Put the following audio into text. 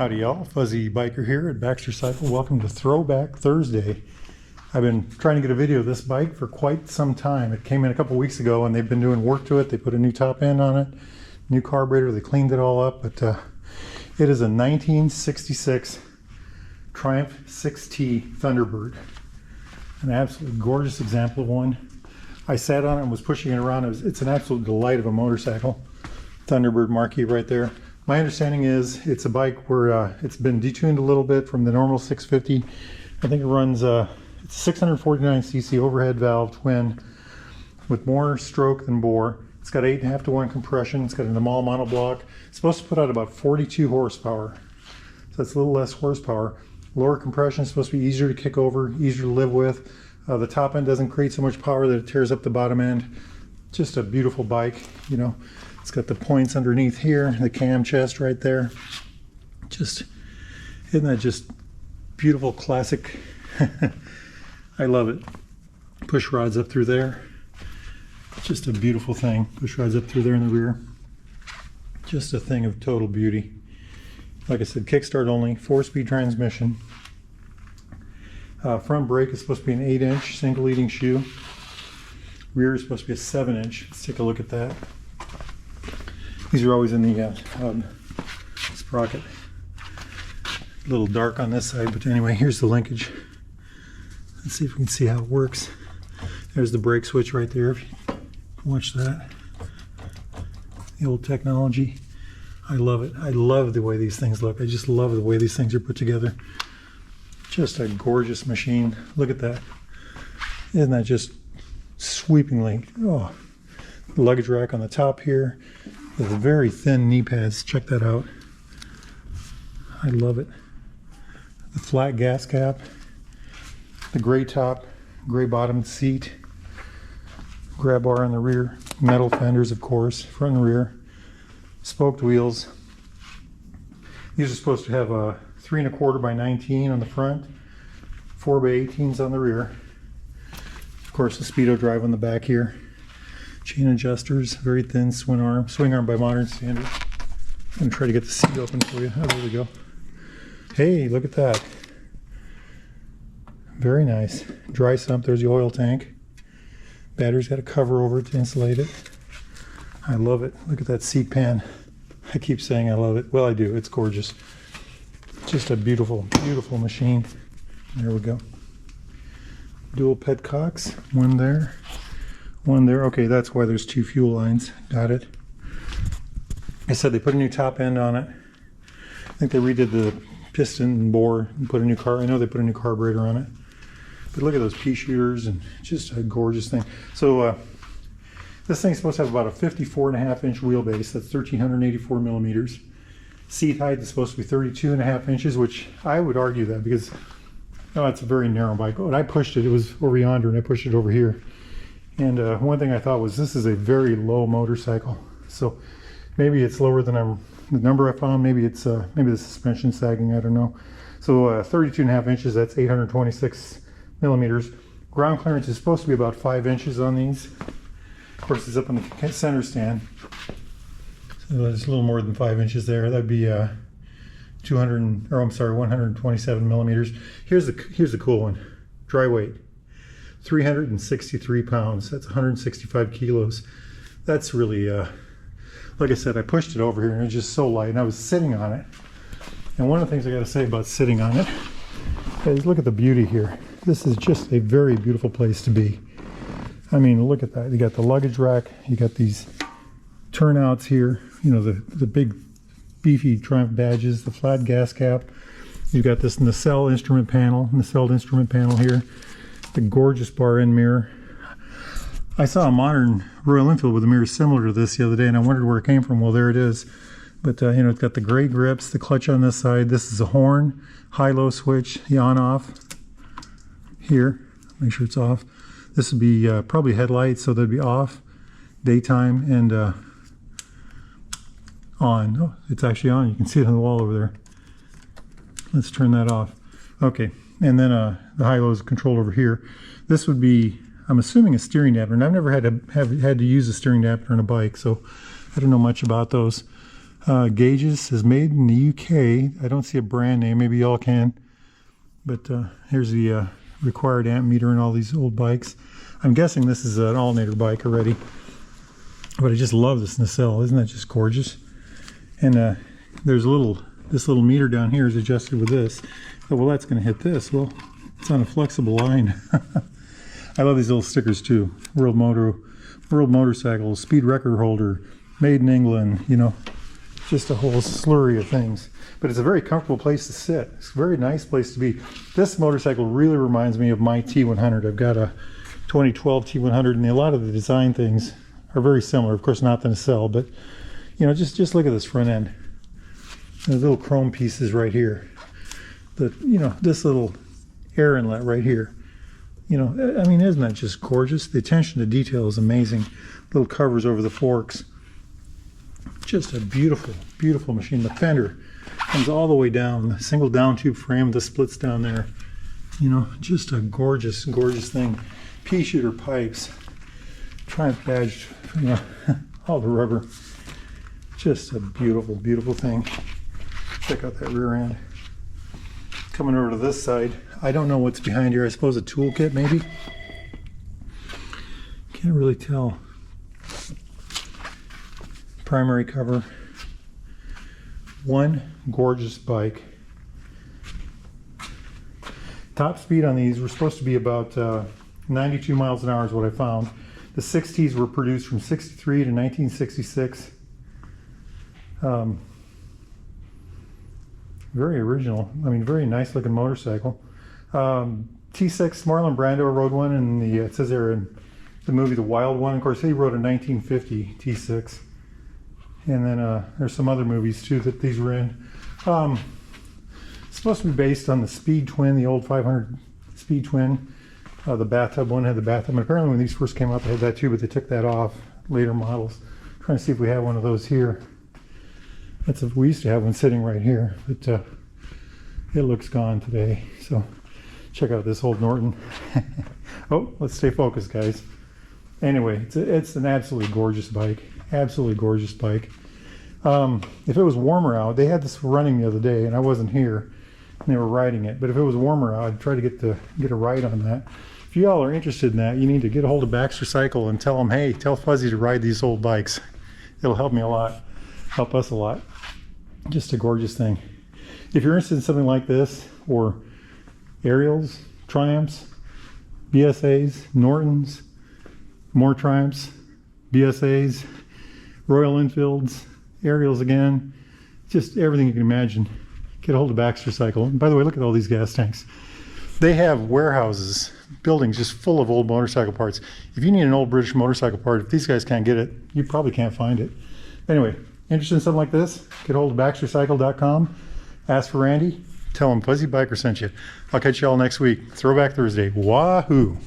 Howdy y'all, Fuzzy Biker here at Baxter Cycle. Welcome to Throwback Thursday. I've been trying to get a video of this bike for quite some time. It came in a couple weeks ago and they've been doing work to it. They put a new top end on it, new carburetor, they cleaned it all up, but it is a 1966 Triumph 6T Thunderbird. An absolutely gorgeous example of one. I sat on it and was pushing it around. It's an absolute delight of a motorcycle. Thunderbird marquee right there. My understanding is it's a bike where it's been detuned a little bit from the normal 650. I think it runs it's 649cc overhead valve twin with more stroke than bore. It's got 8.5 to 1 compression. It's got an Amal monoblock. It's supposed to put out about 42 horsepower. So that's a little less horsepower. Lower compression is supposed to be easier to kick over, easier to live with. The top end doesn't create so much power that it tears up the bottom end. Just a beautiful bike, you know. It's got the points underneath here, the cam chest right there. Just, isn't that just beautiful, classic? I love it. Push rods up through there. Just a beautiful thing. Push rods up through there in the rear. Just a thing of total beauty. Like I said, kickstart only, 4-speed transmission. Front brake is supposed to be an 8-inch single leading shoe. Rear is supposed to be a 7-inch. Let's take a look at that. These are always in the sprocket. A little dark on this side, but anyway, here's the linkage. Let's see if we can see how it works. There's the brake switch right there. If you watch that. The old technology. I love it. I love the way these things look. I just love the way these things are put together. Just a gorgeous machine. Look at that. Isn't that just sweepingly? Oh, the luggage rack on the top here. With very thin knee pads. Check that out. I love it. The flat gas cap. The gray top, gray bottomed seat. Grab bar on the rear. Metal fenders, of course, front and rear. Spoked wheels. These are supposed to have a 3 1/4 by 19 on the front, 4 by 18s on the rear. Of course, the Speedo drive on the back here. Chain adjusters, very thin swing arm by modern standards. I'm going to try to get the seat open for you. Oh, there we go. Hey, look at that. Very nice. Dry sump, there's the oil tank. Battery's got a cover over it to insulate it. I love it. Look at that seat pan. I keep saying I love it. Well, I do. It's gorgeous. Just a beautiful, beautiful machine. There we go. Dual petcocks. One there. One there. Okay, that's why there's 2 fuel lines. Got it. I said they put a new top end on it. I think they redid the piston and bore and put a new car. I know they put a new carburetor on it. But look at those pea shooters and just a gorgeous thing. So this thing's supposed to have about a 54.5-inch wheelbase. That's 1,384 millimeters. Seat height is supposed to be 32.5 inches, which I would argue that because it's a very narrow bike. When I pushed it, it was over yonder, and I pushed it over here. And one thing I thought was this is a very low motorcycle. So maybe it's lower than the number I found. Maybe it's maybe the suspension sagging. I don't know. So 32.5 inches. That's 826 millimeters. Ground clearance is supposed to be about 5 inches on these. Of course, it's up on the center stand. So there's a little more than 5 inches there. That'd be 127 millimeters. Here's the cool one. Dry weight. 363 pounds. That's 165 kilos. That's really, like I said, I pushed it over here and it was just so light and I was sitting on it. And one of the things I got to say about sitting on it is look at the beauty here. This is just a very beautiful place to be. I mean, look at that. You got the luggage rack. You got these turnouts here. You know, the big beefy Triumph badges, the flat gas cap. You've got this nacelle instrument panel here. The gorgeous bar end mirror. I saw a modern Royal Enfield with a mirror similar to this the other day and I wondered where it came from. Well, there it is. But you know, it's got the gray grips, the clutch on this side. This is a horn, high-low switch, the on-off here. Make sure it's off. This would be probably headlights, so they'd be off, daytime, and on. Oh, it's actually on. You can see it on the wall over there. Let's turn that off. Okay. And then the high-low is controlled over here. This would be, I'm assuming, a steering dampener. And I've never had to use a steering dampener on a bike, so I don't know much about those. Gauges says made in the UK. I don't see a brand name. Maybe y'all can. But here's the required amp meter in all these old bikes. I'm guessing this is an alternator bike already. But I just love this nacelle. Isn't that just gorgeous? And there's this little meter down here is adjusted with this. Oh, well, that's going to hit this. Well, it's on a flexible line. I love these little stickers too. World Motorcycle, Speed Record Holder, Made in England, you know, just a whole slurry of things. But it's a very comfortable place to sit. It's a very nice place to be. This motorcycle really reminds me of my T100. I've got a 2012 T100, and a lot of the design things are very similar. Of course, not the nacelle, but you know, just look at this front end. The little chrome pieces right here. You know, this little air inlet right here. You know, I mean, isn't that just gorgeous? The attention to detail is amazing. Little covers over the forks. Just a beautiful, beautiful machine. The fender comes all the way down. The single down tube frame, the splits down there. You know, just a gorgeous, gorgeous thing. Pea shooter pipes. Triumph badge, you know, all the rubber. Just a beautiful, beautiful thing. Check out that rear end. Coming over to this side, I don't know what's behind here. I suppose a toolkit, maybe? Can't really tell. Primary cover. One gorgeous bike. Top speed on these were supposed to be about 92 miles an hour is what I found. The 60s were produced from 63 to 1966. Very original. I mean, very nice looking motorcycle. T6, Marlon Brando rode one in the, it says there in the movie The Wild One. Of course, he rode a 1950 T6. And then there's some other movies too that these were in. It's supposed to be based on the Speed Twin, the old 500 Speed Twin. The bathtub one had the bathtub. And apparently when these first came out, they had that too, but they took that off. Later models. Trying to see if we have one of those here. We used to have one sitting right here, but it looks gone today. So check out this old Norton. Oh, let's stay focused, guys. Anyway, it's an absolutely gorgeous bike. Absolutely gorgeous bike. If it was warmer out, they had this running the other day, and I wasn't here, and they were riding it. But if it was warmer out, I'd try to get a ride on that. If you all are interested in that, you need to get a hold of Baxter Cycle and tell them, hey, tell Fuzzy to ride these old bikes. It'll help me a lot. Help us a lot. Just a gorgeous thing. If you're interested in something like this, or Ariels, Triumphs, BSAs, Nortons, more Triumphs, BSAs, Royal Enfields, Ariels again, just everything you can imagine, get a hold of Baxter Cycle. And by the way, look at all these gas tanks. They have warehouses, buildings just full of old motorcycle parts. If you need an old British motorcycle part, if these guys can't get it, you probably can't find it. Anyway, interested in something like this? Get a hold of BaxterCycle.com. Ask for Randy. Tell him Fuzzy Biker sent you. I'll catch you all next week. Throwback Thursday. Wahoo!